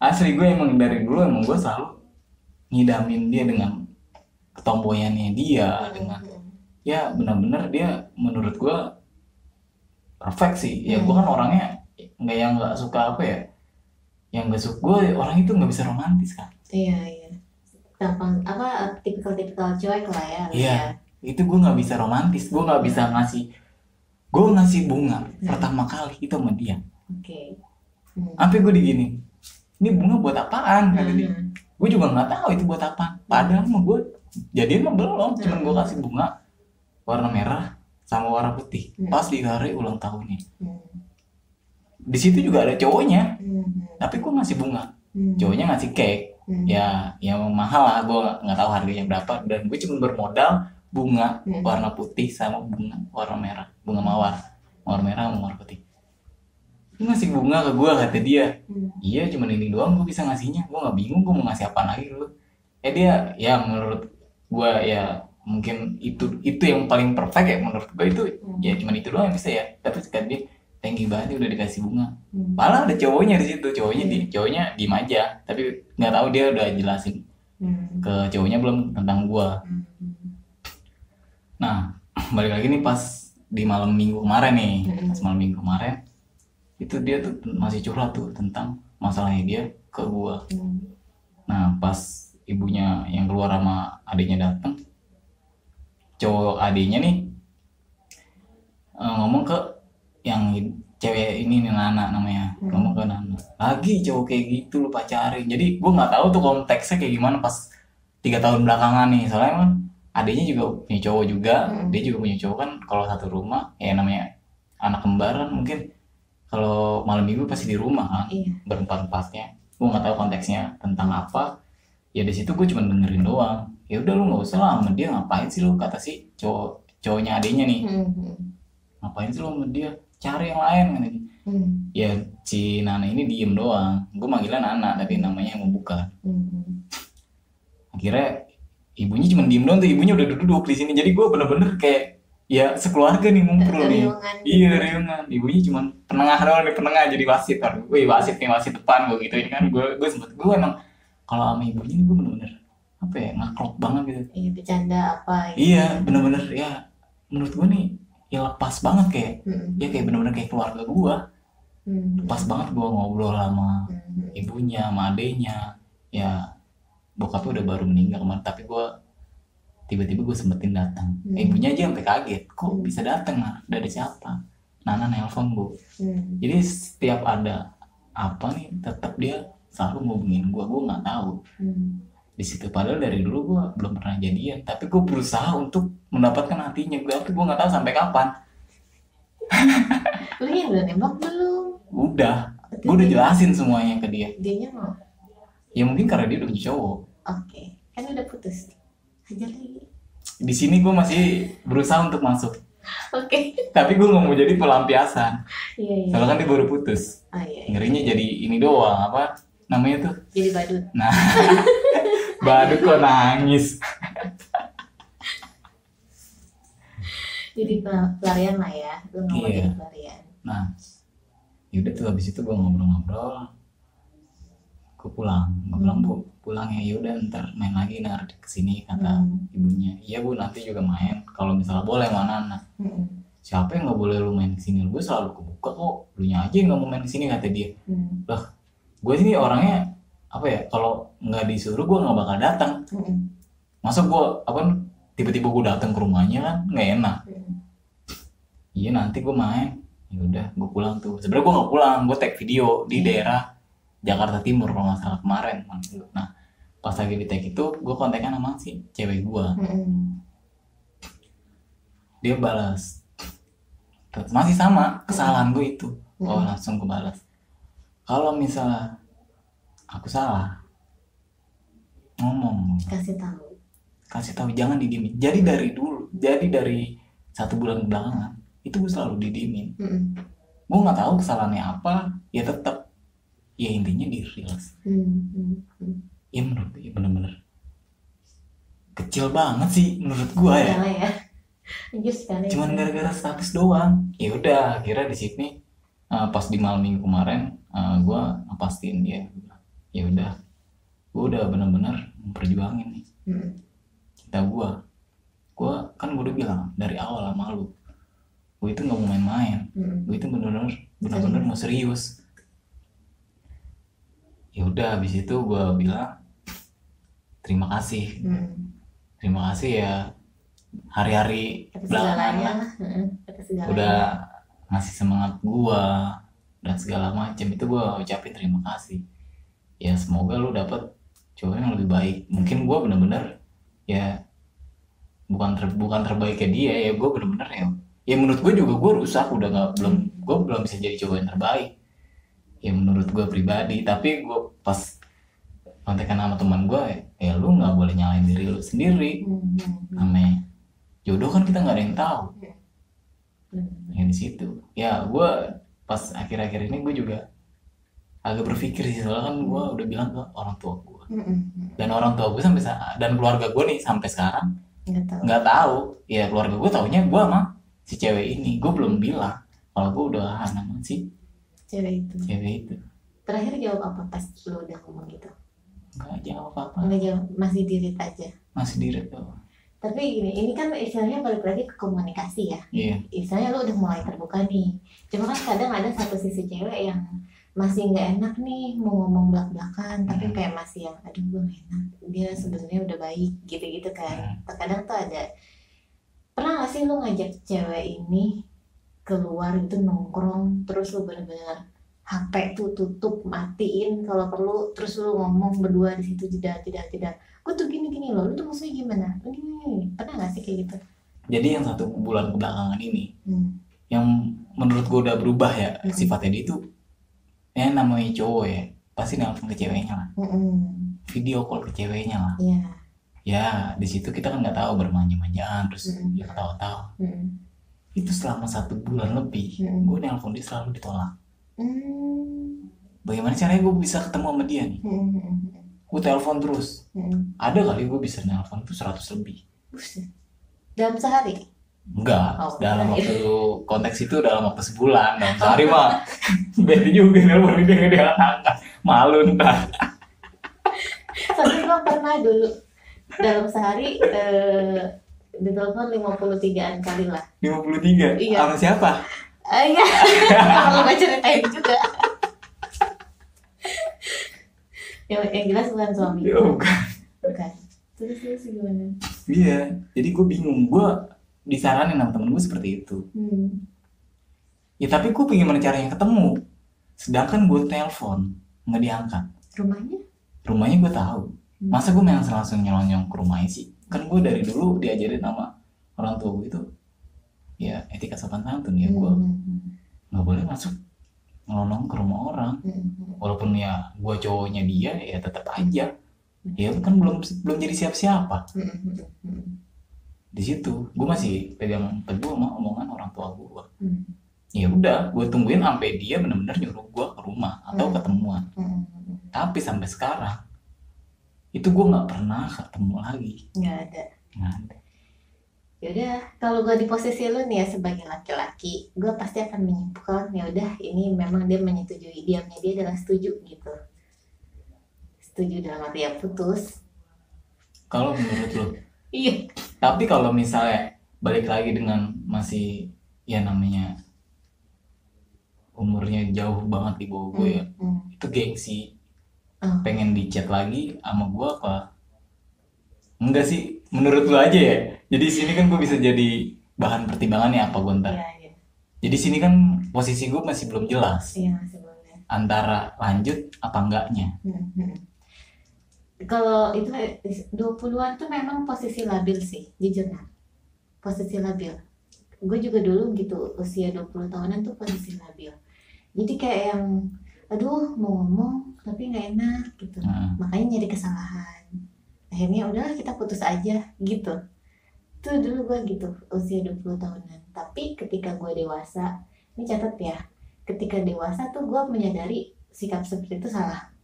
asli gue emang dari dulu gue selalu ngidamin dia dengan ketomboyannya dia, dengan ya benar-benar dia menurut gue perfect sih. Ya gue kan orangnya nggak suka apa ya, yang nggak suka gue orang itu nggak bisa romantis kan. Iya gampang apa tipikal cuek lah ya. Iya itu gue nggak bisa romantis, gue nggak bisa ngasih bunga pertama kali itu sama dia. Sampai gue digini, ini bunga buat apaan kata dia. Gue juga nggak tahu itu buat apaan, padahal mah gue jadian mah belum, cuman gue kasih bunga warna merah sama warna putih pas di hari ulang tahunnya. Di situ juga ada cowoknya, tapi gue ngasih bunga, cowoknya ngasih cake. Ya mahal lah, gue nggak tahu harganya berapa, dan gue cuma bermodal bunga warna putih sama bunga warna merah, bunga mawar warna merah sama warna putih. Lu ngasih bunga ke gue kata dia. Iya cuma ini doang gue bisa ngasihnya, gue nggak bingung gue mau ngasih apa lagi lu. Dia ya menurut gue ya mungkin itu yang paling perfect ya menurut gue, itu ya cuma itu doang yang bisa ya. Tapi kata dia thank you banget udah dikasih bunga. Malah ada cowoknya di situ, cowoknya diem aja, tapi nggak tahu dia udah jelasin ke cowoknya belum tentang gue. Nah balik lagi nih pas di malam minggu kemarin itu dia tuh masih curhat tuh tentang masalahnya dia ke gua. Nah pas ibunya yang keluar sama adiknya datang, cowok adiknya nih ngomong ke yang cewek ini nih, Nana namanya, ngomong ke Nana, lagi cowok kayak gitu lu pacarin. Jadi gua nggak tahu tuh konteksnya kayak gimana pas 3 tahun belakangan nih, soalnya emang adiknya juga punya cowok juga, dia juga punya cowok kan. Kalau satu rumah ya namanya anak kembaran, mungkin kalau malam minggu pasti di rumah kan, berempat-empatnya. Gue nggak tahu konteksnya tentang apa. Ya di situ gue cuma dengerin doang. Ya udah lu nggak usah lah sama dia, ngapain sih lu, kata si cowoknya adiknya nih. Ngapain sih lu sama dia, cari yang lain kan. Ya si Nana ini diem doang. Gue manggilnya Nana tapi namanya yang membuka. Akhirnya ibunya cuma diem doang tuh, ibunya udah duduk di sini. Jadi gue bener-bener kayak ya sekeluarga nih ngumpul nih. Iya riungan. Ibunya cuma penengah doang nih, penengah jadi wasit. Wih wasit depan gue gitu. Ini kan gue sempet, gue emang kalau sama ibunya nih gue bener-bener apa ya, ngaklop banget gitu. Iya bercanda apa gitu. Iya bener-bener ya menurut gue nih ya lepas banget kayak ya kayak bener-bener kayak keluarga gue. Lepas banget gue ngobrol sama ibunya sama adenya. Ya bokapnya udah baru meninggal kemarin, tapi gue tiba-tiba gue sempetin datang. Ibunya aja sampai kaget, kok bisa datang, dari siapa? Nana nelpon bu. Jadi setiap ada apa nih tetap dia selalu ngubungin gue nggak tahu di situ. Padahal dari dulu gue belum pernah jadian, tapi gue berusaha untuk mendapatkan hatinya gue, tapi gue nggak tahu sampai kapan. Lu yang udah nembak belum? Udah, gue udah jelasin semuanya ke dia. Dianya mau? Ya mungkin karena dia udah punya cowok. Oke, kan udah putus. Hajar lagi. Di sini gue masih berusaha untuk masuk. Oke. Tapi gue nggak mau jadi pelampiasan. Iya. Soalnya kan dia baru putus. Iya. Ngerinya jadi ini doang, apa namanya tuh? Jadi badut. Nah, badut kok nangis. Jadi pelarian lah ya, lu nggak mau jadi pelarian. Nah, yaudah tuh habis itu gue ngobrol-ngobrol. gue pulang bu pulang ya udah ntar main lagi kesini kata ibunya. Iya bu nanti juga main kalau misalnya boleh mana anak. Siapa yang nggak boleh lu main kesini, gue selalu kebuka kok, lu nya aja nggak mau main kesini kata dia. Lah gue sini orangnya apa ya, kalau nggak disuruh gue nggak bakal datang. Masa gue tiba-tiba gue datang ke rumahnya kan nggak enak. Iya nanti gue main, ya udah gue pulang tuh. Sebenarnya gue nggak pulang, gue tag video di daerah Jakarta Timur kalau nggak salah kemarin. Nah pas lagi di tag itu gue kontekan sama si cewek gue. Dia balas masih sama kesalahan gue itu. Oh langsung gue balas, kalau misalnya aku salah ngomong, kasih tahu jangan didiemin. Jadi dari 1 bulan belakangan itu gue selalu didiemin. Gue nggak tahu kesalahannya apa, ya tetap ya intinya di reels. Ya menurut gue bener-bener kecil banget sih menurut gue ya. Cuman gara-gara status doang. Ya udah akhirnya di sini pas di malam minggu kemarin gue pastiin dia. Ya udah gue udah bener-bener memperjuangin nih cinta gue kan gue udah bilang dari awal sama lu, gue itu nggak mau main-main. Gue itu bener-bener mau serius. Ya udah habis itu gue bilang terima kasih ya hari-hari belakangan udah ngasih semangat gue dan segala macam itu gue ucapin terima kasih. Ya semoga lu dapet cowok yang lebih baik. Mungkin gue bener-bener ya bukan terbaik kayak dia ya, gue bener-bener ya menurut gue juga gue rusak, udah belum bisa jadi cowok yang terbaik ya menurut gue pribadi. Tapi gue pas kontekan sama teman gue ya lu nggak boleh nyalain diri lu sendiri. Namanya jodoh kan kita nggak ada yang tahu. Ya di situ ya gue pas akhir-akhir ini gue juga agak berpikir sih, soalnya kan gue udah bilang ke orang tua gue dan orang tua gue dan keluarga gue nih sampai sekarang nggak tahu. Ya keluarga gue taunya gue sama si cewek ini, gue belum bilang kalau gue udah sama si cewek itu. Terakhir jawab apa pas lu udah ngomong gitu? Nggak jawab apa-apa. Nggak jawab, masih dirit aja. Masih dirit tuh. Tapi ini kan istilahnya balik lagi ke komunikasi ya. Istilahnya lu udah mulai terbuka nih. Cuma kan kadang ada satu sisi cewek yang masih nggak enak nih mau ngomong belak-belakan, tapi kayak masih yang aduh gue nggak enak, dia sebenarnya udah baik gitu kan. Terkadang tuh ada, pernah nggak sih lu ngajak cewek ini keluar gitu nongkrong, terus lu bener-bener HP tuh tutup matiin kalau perlu, terus lu ngomong berdua di situ tidak gue tuh gini loh, lu tuh maksudnya gimana ini, pernah nggak sih kayak gitu? Jadi yang 1 bulan kebelakangan ini yang menurut gue udah berubah ya sifatnya dia itu ya namanya cowok ya pasti nelfon ke ceweknya lah, video call ke ceweknya lah. Ya di situ kita kan nggak tahu bermanja-manjaan terus dia ketawa-tawa. Itu selama 1 bulan lebih gue nelfon dia selalu ditolak. Bagaimana caranya gue bisa ketemu sama dia nih? Gue telepon terus. Ada kali gue bisa nelfon tuh 100 lebih. Dalam sehari? Enggak, dalam waktu konteks itu dalam waktu sebulan. Dalam sehari mah beda juga nelfon dia nggak diangkat, malu ntar. Soalnya gue pernah dulu dalam sehari ditelepon 53an kali lah. 53? Iya. Sama siapa? Iya, kalau gue ceritain juga. Yang jelas bukan suami. Bukan. Terus gimana? Iya, jadi gue bingung. Gue disaranin sama temen gue seperti itu. Ya tapi gue bagaimana caranya ketemu? Sedangkan gue telepon nggak diangkat. Rumahnya gue tahu. Masa gue langsung nyelonyong ke rumahnya sih? Kan gue dari dulu diajarin sama orang tua gue itu ya etika sopan santun ya, gue nggak boleh masuk ngelonong ke rumah orang. Walaupun ya gue cowoknya dia ya tetap aja ya kan belum jadi siapa-siapa. Di situ gue masih pegang teguh sama omongan orang tua gue. Ya udah gue tungguin sampai dia benar-benar nyuruh gue ke rumah atau ketemuan. Tapi sampai sekarang itu gue nggak pernah ketemu lagi. Nggak ada. Yaudah, kalau gue di posisi lu nih ya sebagai laki-laki, gue pasti akan menyimpulkan ya udah ini memang dia menyetujui, diamnya dia adalah setuju gitu. setuju dalam arti ya putus. Kalau menurut lo? Iya. Tapi kalau misalnya balik lagi dengan masih ya namanya umurnya jauh banget di bawah gue ya, itu gengsi, pengen di chat lagi sama gue apa? Enggak sih, menurut lo aja ya. Jadi sini kan gue bisa jadi bahan pertimbangan ya apa gue ntar. Iya. Jadi sini kan posisi gue masih belum jelas. Iya, masih belum ya. Antara lanjut apa enggaknya. Kalau itu 20-an tuh memang posisi labil sih, jujur nah. Posisi labil. Gue juga dulu gitu, usia 20 tahunan tuh posisi labil. Jadi kayak yang aduh mau ngomong tapi nggak enak gitu. Makanya nyari kesalahan. Akhirnya udahlah kita putus aja gitu. Itu dulu gue gitu, usia 20 tahunan. Tapi ketika gue dewasa, ini catat ya, ketika dewasa tuh gue menyadari sikap seperti itu salah.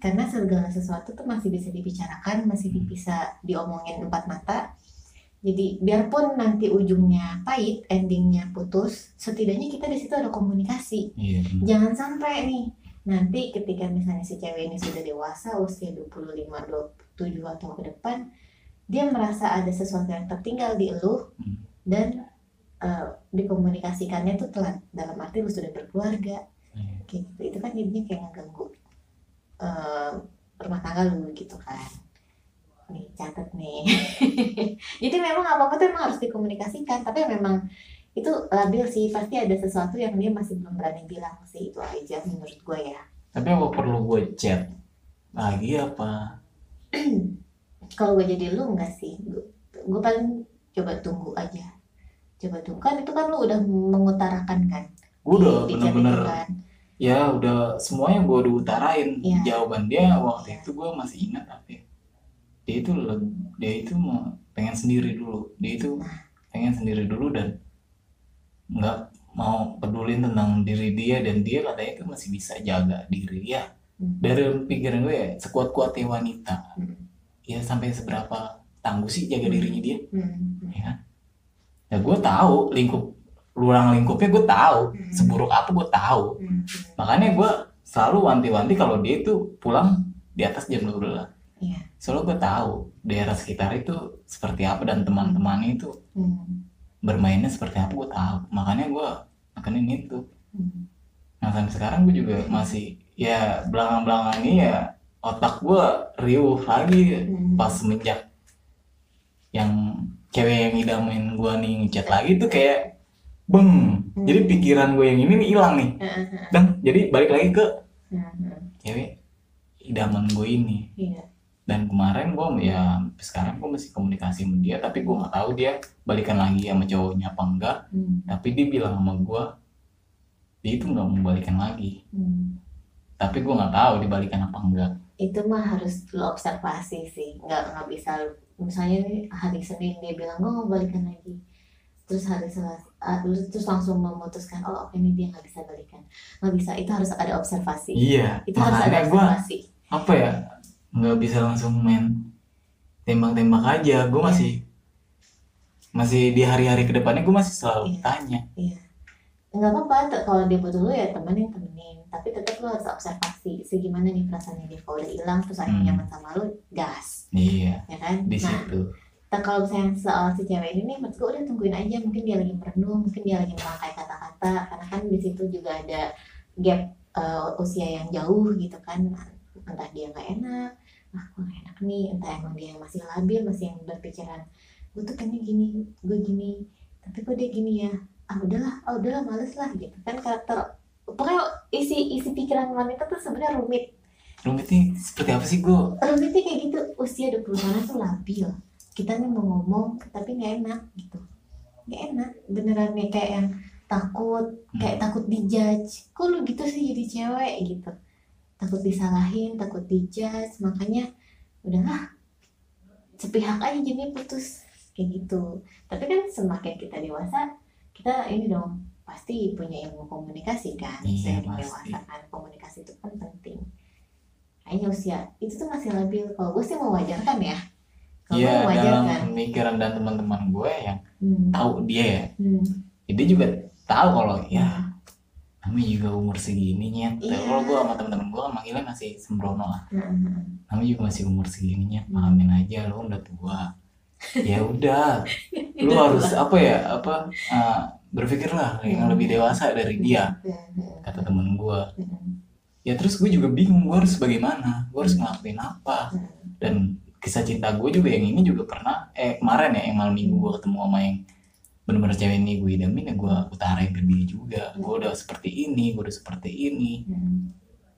Karena segala sesuatu tuh masih bisa dibicarakan, masih bisa diomongin empat mata. Jadi biarpun nanti ujungnya pahit, endingnya putus, setidaknya kita di situ ada komunikasi. Jangan sampai nih nanti ketika misalnya si cewek ini sudah dewasa, usia 25, 27 atau ke depan, dia merasa ada sesuatu yang tertinggal di elu dan dikomunikasikannya tuh telat. Dalam arti lu sudah berkeluarga, kayak gitu. Itu kan jadinya kayak ngeganggu rumah tangga lu gitu kan. Nih catat nih. Jadi memang apa-apa tuh emang harus dikomunikasikan, tapi memang itu labil sih, pasti ada sesuatu yang dia masih belum berani bilang sih, itu aja menurut gue ya. Tapi apa perlu gue chat lagi apa? Kalau gue jadi lu enggak sih, gue paling coba tunggu aja, kan itu kan lu udah mengutarakan kan. Gue udah bener-bener kan. Ya udah semuanya gue udah utarain ya. Jawaban dia waktu itu gue masih ingat apa ya, dia itu mau pengen sendiri dulu, pengen sendiri dulu dan nggak mau pedulin tentang diri dia, dan dia katanya itu masih bisa jaga diri dia. Dari pikiran gue ya, sekuat-kuatnya wanita ya sampai seberapa tangguh sih jaga dirinya dia, ya. Ya gue tahu ruang lingkupnya, gue tahu seburuk apa, gue tahu. Makanya gue selalu wanti-wanti kalau dia itu pulang di atas jam 12. Soalnya gue tahu daerah sekitar itu seperti apa dan teman-temannya itu bermainnya seperti apa, gue tahu. Makanya gue nekenin itu. Nah sampai sekarang gue juga masih ya belakang-belakang ini ya otak gue riuh lagi pas semenjak yang cewek yang idamin gue nih ngechat lagi tuh kayak jadi pikiran gue yang ini nih hilang nih. Dan jadi balik lagi ke cewek idaman gue ini. Dan kemarin gue ya sekarang gue masih komunikasi sama dia, tapi gue nggak tahu dia balikan lagi sama cowoknya apa enggak. Tapi dia bilang sama gue dia itu nggak mau balikan lagi. Tapi gue nggak tahu dibalikan apa enggak. Itu mah harus lo observasi sih, nggak bisa misalnya nih hari Senin dia bilang gue mau balikan lagi, terus hari Selasa terus langsung memutuskan oh ini dia nggak bisa balikan, nggak bisa. Itu harus ada observasi. Iya, itu harus ada observasi. Gua, apa ya, nggak bisa langsung main tembak-tembak aja. Gue masih di hari-hari kedepannya gue masih selalu tanya. Nggak apa-apa kalau dia butuh lo ya temenin, tapi tetap lo harus observasi segimana nih perasaannya dia. Kalau udah hilang terus akhirnya nyaman sama lo, gas. Iya, ya kan. Di situ. Kalau misalnya soal si cewek ini nih, menurut gue udah tungguin aja, mungkin dia lagi merenung, mungkin dia lagi merangkai kata-kata, karena kan di situ juga ada gap usia yang jauh gitu kan. Entah dia nggak enak, gue nggak enak nih, entah emang dia masih labil, masih yang berpikiran gue tuh kayaknya gini, gue gini, tapi kok dia gini ya, udahlah males lah gitu kan. Karakter pokoknya isi pikiran wanita tuh sebenarnya rumitnya seperti apa sih gue? Rumitnya kayak gitu, usia 20 tahun tuh labil, kita nih mau ngomong tapi nggak enak gitu, nggak enak beneran nih, kayak yang takut dijudge, kok lu gitu sih jadi cewek gitu, takut disalahin, takut dijudge, makanya udahlah sepihak aja jadi putus kayak gitu. Tapi kan semakin kita dewasa, kita ini dong pasti punya ilmu komunikasi kan. Seiring dewasa kan komunikasi itu kan penting. Kayaknya usia itu tuh masih labil. Kalau gue sih mewajarkan ya. Iya, dalam pemikiran dan teman-teman gue yang tahu dia ya, dia juga tahu kalau ya namanya juga umur segini nyet. Kalau gue sama temen-temen gue kan manggilnya masih sembrono lah. Namanya juga masih umur segini nyet, pahamin aja lo udah tua. Ya udah, lu harus berpikirlah yang lebih dewasa dari dia, kata temen gue. Ya terus gue juga bingung, gue harus bagaimana, gue harus ngelakuin apa. Dan kisah cinta gue juga yang ini juga pernah kemarin ya, yang malam minggu gue ketemu sama yang bener-bener cewek ini gue idamin, ya gue utarain ke dia juga, gue udah seperti ini, gue udah seperti ini.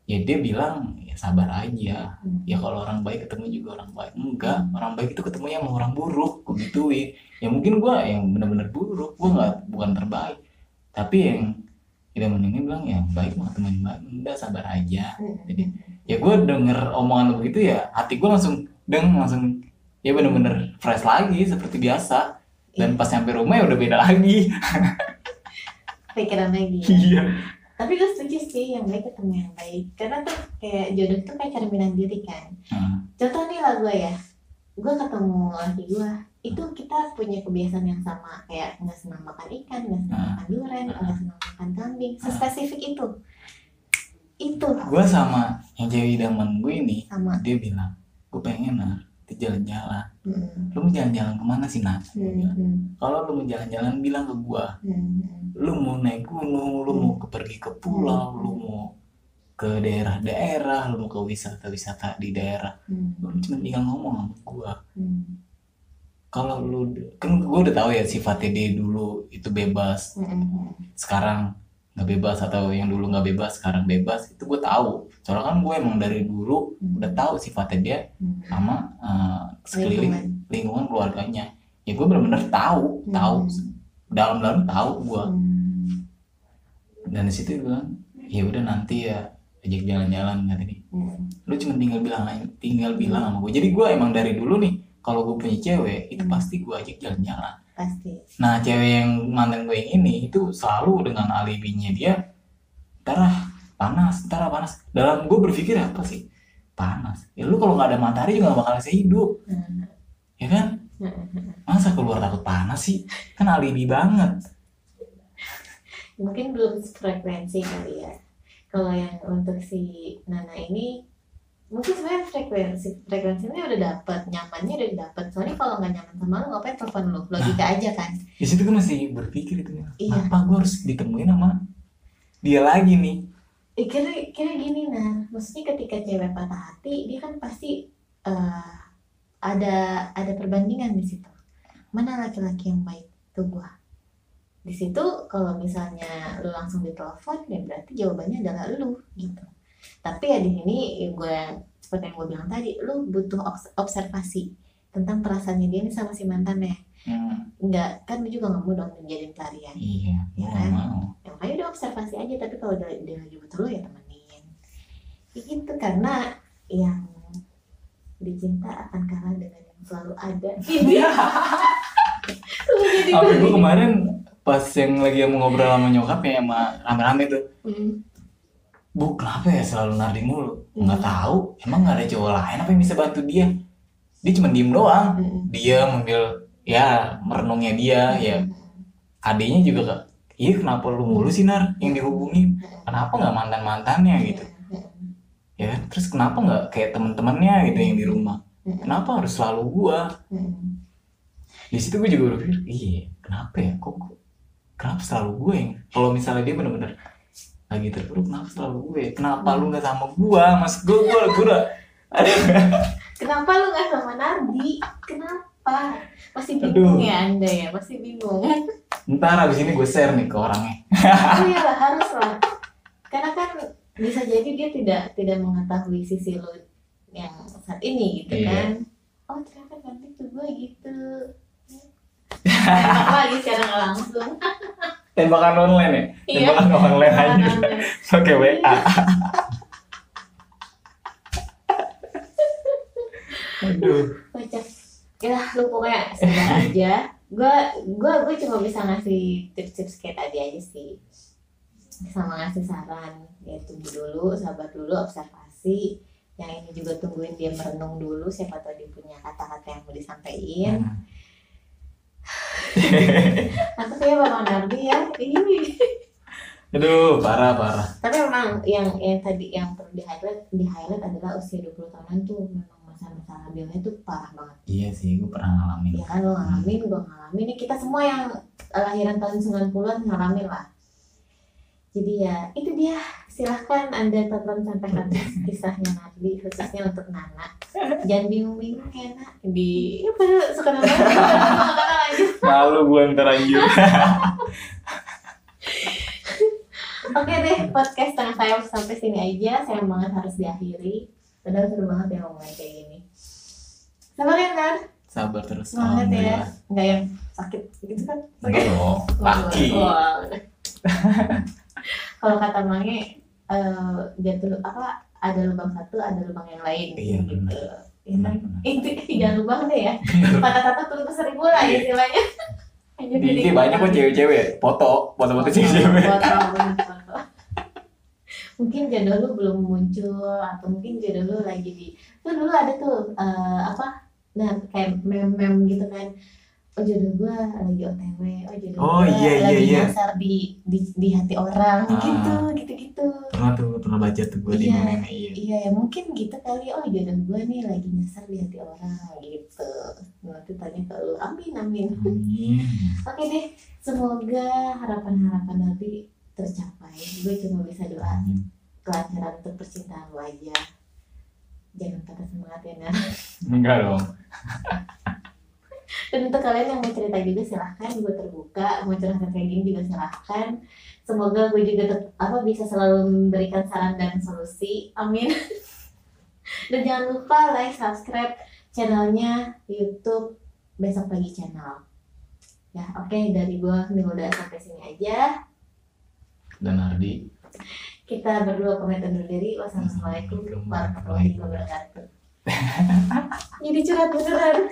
Ya dia bilang ya sabar aja, ya kalau orang baik ketemu juga orang baik. Enggak, orang baik itu ketemunya sama orang buruk, gue gituin. Ya mungkin gue yang bener-bener buruk, gue bukan terbaik, tapi yang idaman ini bilang ya baik mau ketemu yang baik, udah sabar aja. Jadi ya gue denger omongan lo begitu ya, hati gue langsung ya bener-bener fresh lagi seperti biasa. Dan pas sampai rumah ya udah beda lagi. Pikiran lagi. Iya. Tapi gue setuju sih, yang baik ketemu yang baik. Karena tuh kayak jodoh itu kayak cerminan diri kan. Contoh nih lah gue ya, gue ketemu laki gue, itu kita punya kebiasaan yang sama. Kayak gak senang makan ikan, gak senang makan durian, gak senang makan kambing. Sespesifik itu. Gue sama yang cewek idaman gue ini sama. Dia bilang, gue pengen jalan-jalan. Lu mau jalan-jalan kemana sih Nat? Kalau lu mau jalan-jalan bilang ke gua. Lu mau naik gunung, lu mau pergi ke pulau, lu mau ke daerah-daerah, lu mau ke wisata-wisata di daerah. Lu cuma tinggal ngomong sama gua. Kalau lu kan gua udah tahu ya sifatnya dia dulu itu bebas. Sekarang nggak bebas, atau yang dulu nggak bebas sekarang bebas, itu gue tahu. Soalnya kan gue emang dari dulu udah tahu sifatnya dia sama sekeliling lingkungan keluarganya. Ya gue benar-benar tahu dalam-dalam tahu gue. Dan di situ gue bilang ya udah nanti ya ajak jalan-jalan kata dia. Lu cuma tinggal bilang sama gue. Jadi gue emang dari dulu nih kalau gue punya cewek itu pasti gue ajak jalan-jalan. Pasti. Nah cewek yang mantan gue yang ini itu selalu dengan alibinya dia, ntar panas. Dalam gue berpikir apa sih panas? Ya lu kalau nggak ada matahari juga nggak bakal bisa hidup, ya kan? Masa keluar takut panas sih? Kan alibi banget. Mungkin belum frekuensi kali ya. Kalau yang untuk si Nana ini mungkin sebenarnya frekuensinya udah dapet, nyamannya udah dapet. Soalnya kalau nggak nyaman sama lu ngapain telepon lu, logika aja kan. Di situ gue masih berpikir itu, apa gue harus ditemuin sama dia lagi nih? Kira gini maksudnya ketika cewek patah hati dia kan pasti ada perbandingan di situ. Mana laki-laki yang baik tuh gua. Di situ kalau misalnya lu langsung ditelepon ya berarti jawabannya adalah lu gitu. Tapi ya di sini gue seperti yang gue bilang tadi, lu butuh observasi tentang perasaannya dia nih sama si mantannya. Enggak, kan dia juga nggak mau dong menjadi pelarian. Iya, ya kan? Ya, makanya udah observasi aja, tapi kalau dia lagi butuh lu ya temenin. Gitu, karena yang dicinta akan kalah dengan yang selalu ada. Sampai gue kemarin pas yang lagi mau ngobrol sama nyokapnya sama rame-rame tuh. Bu, kenapa ya selalu nardi mulu? Nggak tahu, emang nggak ada cowok lain apa yang bisa bantu dia? Dia cuma diem doang. Dia manggil ya merenungnya dia ya. Adenya juga kak, iya kenapa lu mulu sih Nar yang dihubungin? Kenapa nggak mantannya gitu? Ya terus kenapa nggak kayak teman-temannya gitu yang di rumah? Kenapa harus selalu gua? Di situ gue juga berpikir, iya kenapa ya? Kenapa selalu gue yang? Kalau misalnya dia benar-benar lagi terpuruk, kenapa selalu gue? Kenapa lu nggak sama gua? Mas gue udah ada. Kenapa lu nggak sama Nardi? Kenapa? Masih bingung. Aduh. Ya Anda ya, masih bingung. Ntar abis ini gue share nih ke orangnya. Oh iya lah, harus lah. Karena kan bisa jadi dia tidak mengetahui sisi lu yang saat ini gitu kan. Oh ternyata nanti tuh gue gitu. Tembak lagi secara nggak langsung. Tembakan online ya? Iya. Tembakan online aja. Oke, WA. Aduh. Kocak. Ya lu pokoknya sabar aja. Gue cuma bisa ngasih tips-tips kayak tadi aja sih. Sama ngasih saran. Ya tunggu dulu, sabar dulu, observasi. Yang ini juga tungguin dia merenung dulu. Siapa tahu dia punya kata-kata yang mau disampaikan. Aku kayak Bang Nardi ya. Aduh, parah. Tapi memang yang tadi yang perlu di highlight adalah usia 20 tahunan tuh memang masa-masa labilnya tuh parah banget. Iya sih, gue pernah ngalamin. Iya kan, lo ngalamin, gue ngalamin. Ini kita semua yang lahiran tahun 90-an ngalamin lah. Jadi ya, itu dia. Silahkan Anda tonton sampai habis kisahnya Nardi, khususnya untuk Nana. Jangan bingung-bingung ya, Nak. Suka nonton aja. Malu gue ntar anjir. Oke deh, podcast tengah saya sampai sini aja. Sayang banget harus diakhiri. Padahal seru banget ya ngomongin kayak gini. Sabar ya, Nar? Sabar terus. Semangat ya. Enggak yang sakit gitu kan? Enggak dong, laki. Kalau kata Mange, jatuh apa, ada lubang satu, ada lubang yang lain. Iya, gitu. Itu jangan lubang deh ya. Kata-kata tuh 1000 lah istilahnya. Di IG banyak kok cewek-cewek foto cewek-cewek. Foto. Mungkin jodoh lu belum muncul, atau mungkin jodoh lu lagi tuh dulu ada tuh nah kayak meme gitu kan. Oh jodoh gua lagi OTW, jodoh gua lagi nyasar di hati orang, gitu. Pernah baca tuh gua di meme. Iya, mungkin gitu kali. Oh jodoh gua nih lagi nyasar di hati orang gitu. Nanti tanya ke lu. Amin. Oke deh, semoga harapan-harapan nanti tercapai. Gue cuma bisa doa kelancaran untuk percintaan lu aja. Jangan patah semangat ya, Nar. Enggak dong. Dan untuk kalian yang mau cerita juga silahkan, gue terbuka. Mau curhat kayak gini juga silahkan. Semoga gue juga bisa selalu memberikan saran dan solusi. Amin. Dan jangan lupa like, subscribe channelnya YouTube Besok Pagi Channel. Ya oke, dari gue udah sampai sini aja. Dan Nardi, kita berdua pamit undur diri. Wassalamualaikum warahmatullahi wabarakatuh. Jadi curhat beneran.